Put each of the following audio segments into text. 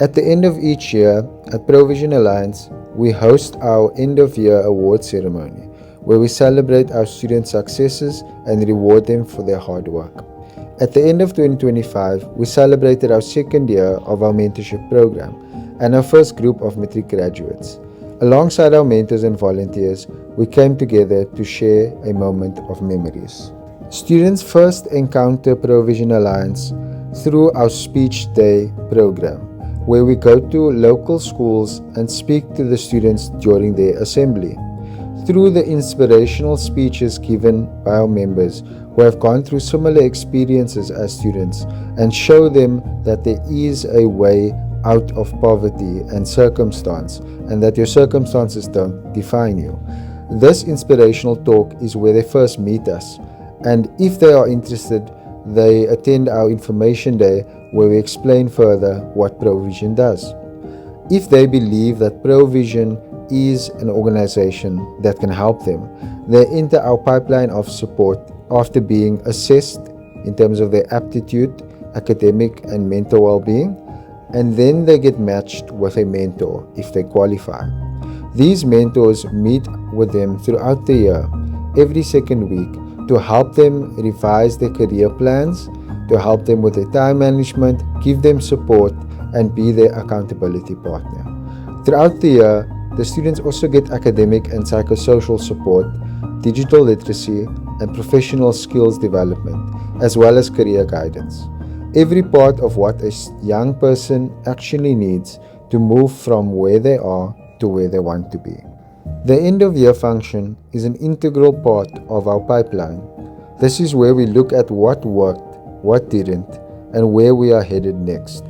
At the end of each year, at Provision Alliance, we host our end-of-year award ceremony, where we celebrate our students' successes and reward them for their hard work. At the end of 2025, we celebrated our second year of our mentorship program and our first group of matric graduates. Alongside our mentors and volunteers, we came together to share a moment of memories. Students first encounter Provision Alliance through our Speech Day program, where we go to local schools and speak to the students during their assembly. Through the inspirational speeches given by our members who have gone through similar experiences as students, and show them that there is a way out of poverty and circumstance, and that your circumstances don't define you. This inspirational talk is where they first meet us, and if they are interested, they attend our information day where we explain further what Provision does. If they believe that Provision is an organization that can help them, they enter our pipeline of support after being assessed in terms of their aptitude, academic and mental well-being, and then they get matched with a mentor if they qualify. These mentors meet with them throughout the year, every second week, to help them revise their career plans, to help them with their time management, give them support, and be their accountability partner. Throughout the year, the students also get academic and psychosocial support, digital literacy, and professional skills development, as well as career guidance. Every part of what a young person actually needs to move from where they are to where they want to be. The end-of-year function is an integral part of our pipeline. This is where we look at what worked, what didn't, and where we are headed next.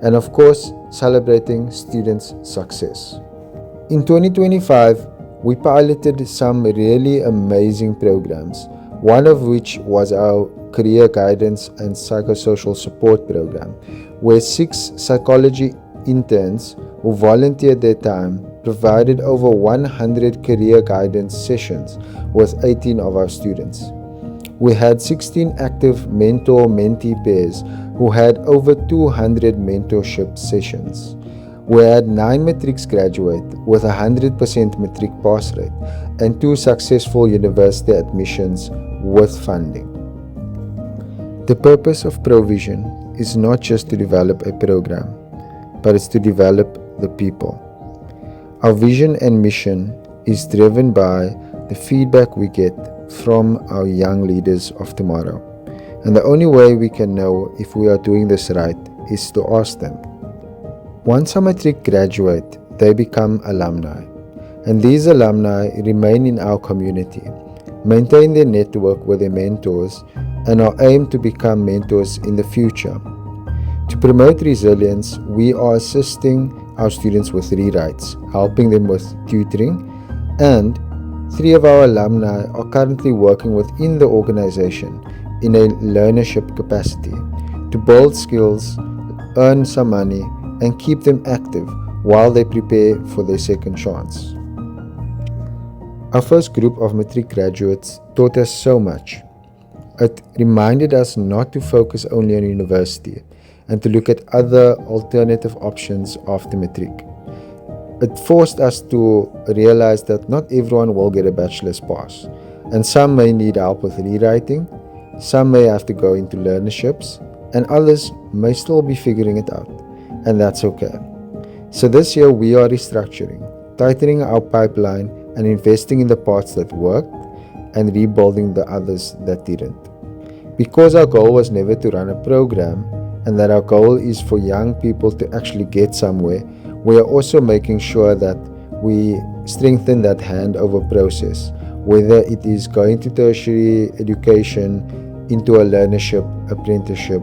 And of course, celebrating students' success. In 2025, we piloted some really amazing programs, one of which was our career guidance and psychosocial support program, where 6 psychology interns who volunteered their time provided over 100 career guidance sessions with 18 of our students. We had 16 active mentor-mentee pairs who had over 200 mentorship sessions. We had 9 matrics graduate with 100% matric pass rate and 2 successful university admissions with funding. The purpose of Provision is not just to develop a program, but it's to develop the people. Our vision and mission is driven by the feedback we get from our young leaders of tomorrow. And the only way we can know if we are doing this right is to ask them. Once a matric graduate, they become alumni. And these alumni remain in our community, maintain their network with their mentors, and are aimed to become mentors in the future. To promote resilience, we are assisting our students with rewrites, helping them with tutoring, and 3 of our alumni are currently working within the organization in a learnership capacity to build skills, earn some money, and keep them active while they prepare for their second chance. Our first group of matric graduates taught us so much. It reminded us not to focus only on university and to look at other alternative options after matric. It forced us to realize that not everyone will get a bachelor's pass, and some may need help with rewriting, some may have to go into learnerships, and others may still be figuring it out, and that's okay. So this year we are restructuring, tightening our pipeline and investing in the parts that worked and rebuilding the others that didn't. Because our goal was never to run a program, and that our goal is for young people to actually get somewhere, we are also making sure that we strengthen that handover process, whether it is going to tertiary education, into a learnership, apprenticeship,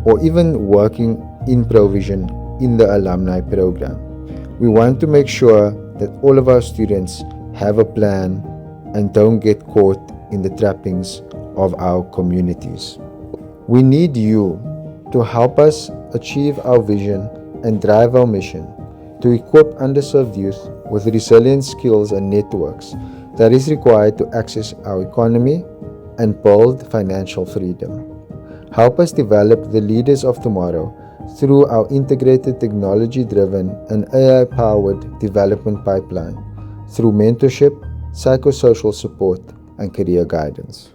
or even working in Provision in the alumni program. We want to make sure that all of our students have a plan and don't get caught in the trappings of our communities. We need you to help us achieve our vision and drive our mission to equip underserved youth with resilient skills and networks that is required to access our economy and build financial freedom. Help us develop the leaders of tomorrow through our integrated technology-driven and AI-powered development pipeline, through mentorship, psychosocial support, and career guidance.